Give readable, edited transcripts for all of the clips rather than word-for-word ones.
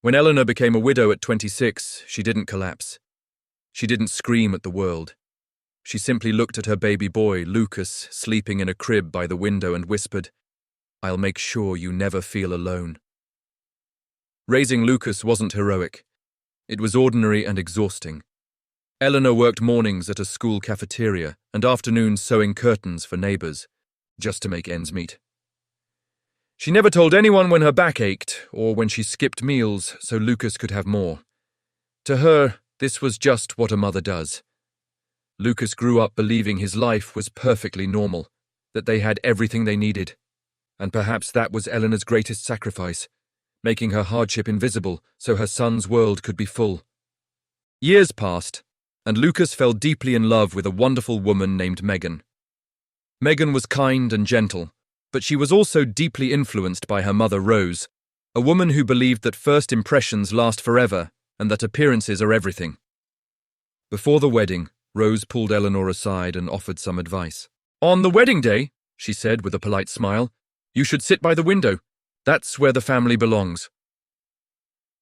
When Eleanor became a widow at 26, she didn't collapse. She didn't scream at the world. She simply looked at her baby boy, Lucas, sleeping in a crib by the window and whispered, "I'll make sure you never feel alone." Raising Lucas wasn't heroic. It was ordinary and exhausting. Eleanor worked mornings at a school cafeteria and afternoons sewing curtains for neighbors, just to make ends meet. She never told anyone when her back ached or when she skipped meals so Lucas could have more. To her, this was just what a mother does. Lucas grew up believing his life was perfectly normal, that they had everything they needed. And perhaps that was Eleanor's greatest sacrifice, making her hardship invisible so her son's world could be full. Years passed, and Lucas fell deeply in love with a wonderful woman named Megan. Megan was kind and gentle, but she was also deeply influenced by her mother Rose, a woman who believed that first impressions last forever and that appearances are everything. Before the wedding, Rose pulled Eleanor aside and offered some advice. "On the wedding day," she said with a polite smile, "you should sit by the window. That's where the family belongs."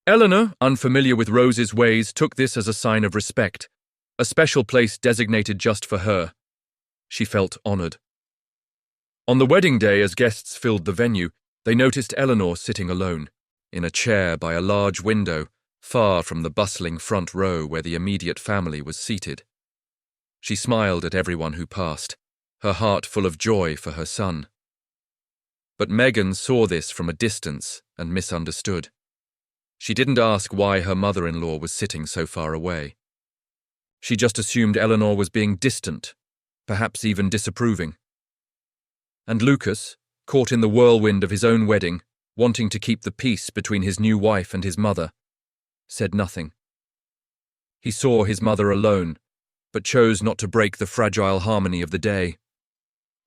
Eleanor, unfamiliar with Rose's ways, took this as a sign of respect, a special place designated just for her. She felt honored. On the wedding day, as guests filled the venue, they noticed Eleanor sitting alone, in a chair by a large window, far from the bustling front row where the immediate family was seated. She smiled at everyone who passed, her heart full of joy for her son. But Megan saw this from a distance and misunderstood. She didn't ask why her mother-in-law was sitting so far away. She just assumed Eleanor was being distant, perhaps even disapproving. And Lucas, caught in the whirlwind of his own wedding, wanting to keep the peace between his new wife and his mother, said nothing. He saw his mother alone, but chose not to break the fragile harmony of the day.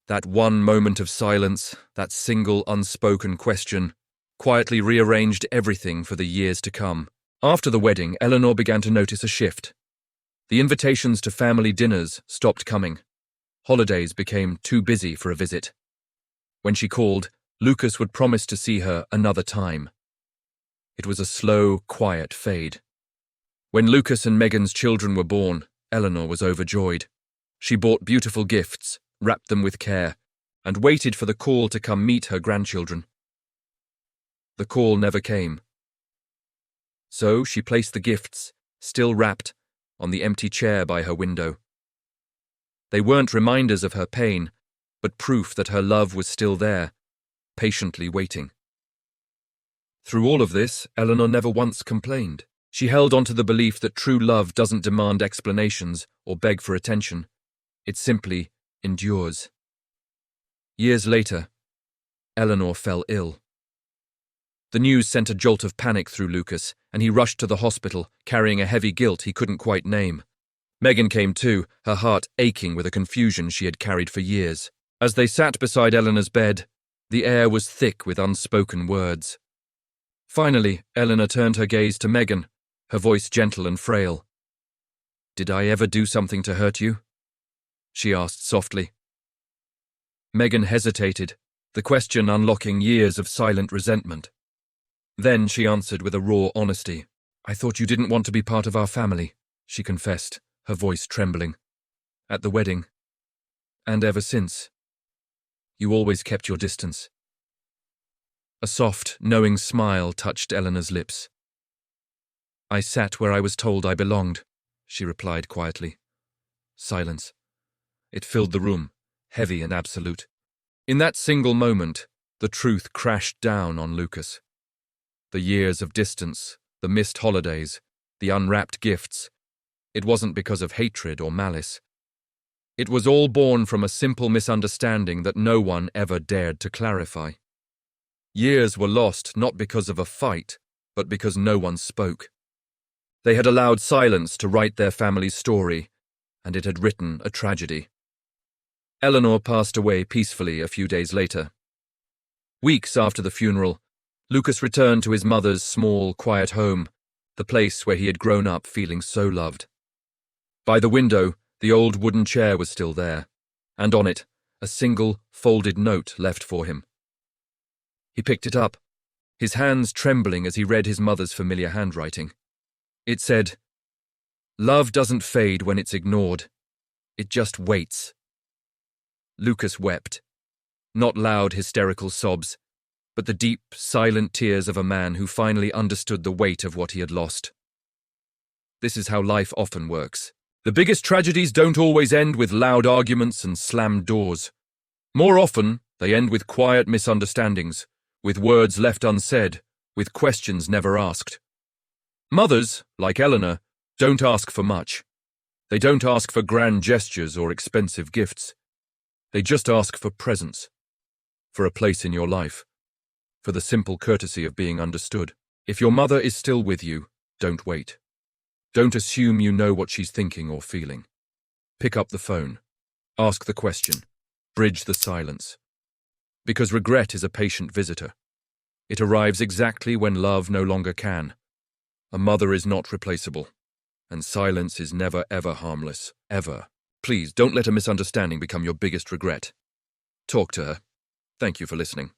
That one moment of silence, that single unspoken question, quietly rearranged everything for the years to come. After the wedding, Eleanor began to notice a shift. The invitations to family dinners stopped coming. Holidays became too busy for a visit. When she called, Lucas would promise to see her another time. It was a slow, quiet fade. When Lucas and Megan's children were born, Eleanor was overjoyed. She bought beautiful gifts, wrapped them with care, and waited for the call to come meet her grandchildren. The call never came. So she placed the gifts, still wrapped, on the empty chair by her window. They weren't reminders of her pain, but proof that her love was still there, patiently waiting. Through all of this, Eleanor never once complained. She held on to the belief that true love doesn't demand explanations or beg for attention. It simply endures. Years later, Eleanor fell ill. The news sent a jolt of panic through Lucas, and he rushed to the hospital, carrying a heavy guilt he couldn't quite name. Megan came too, her heart aching with a confusion she had carried for years. As they sat beside Eleanor's bed, the air was thick with unspoken words. Finally, Eleanor turned her gaze to Megan, her voice gentle and frail. "Did I ever do something to hurt you?" she asked softly. Megan hesitated, the question unlocking years of silent resentment. Then she answered with a raw honesty. "I thought you didn't want to be part of our family," she confessed, her voice trembling. "At the wedding. And ever since. You always kept your distance." A soft, knowing smile touched Eleanor's lips. "I sat where I was told I belonged," she replied quietly. Silence. It filled the room, heavy and absolute. In that single moment, the truth crashed down on Lucas. The years of distance, the missed holidays, the unwrapped gifts. It wasn't because of hatred or malice. It was all born from a simple misunderstanding that no one ever dared to clarify. Years were lost not because of a fight, but because no one spoke. They had allowed silence to write their family's story, and it had written a tragedy. Eleanor passed away peacefully a few days later. Weeks after the funeral, Lucas returned to his mother's small, quiet home, the place where he had grown up feeling so loved. By the window, the old wooden chair was still there, and on it, a single, folded note left for him. He picked it up, his hands trembling as he read his mother's familiar handwriting. It said, "Love doesn't fade when it's ignored. It just waits." Lucas wept. Not loud, hysterical sobs, but the deep, silent tears of a man who finally understood the weight of what he had lost. This is how life often works. The biggest tragedies don't always end with loud arguments and slammed doors. More often, they end with quiet misunderstandings, with words left unsaid, with questions never asked. Mothers, like Eleanor, don't ask for much. They don't ask for grand gestures or expensive gifts. They just ask for presence, for a place in your life, for the simple courtesy of being understood. If your mother is still with you, don't wait. Don't assume you know what she's thinking or feeling. Pick up the phone. Ask the question. Bridge the silence. Because regret is a patient visitor. It arrives exactly when love no longer can. A mother is not replaceable. And silence is never, ever harmless. Ever. Please, don't let a misunderstanding become your biggest regret. Talk to her. Thank you for listening.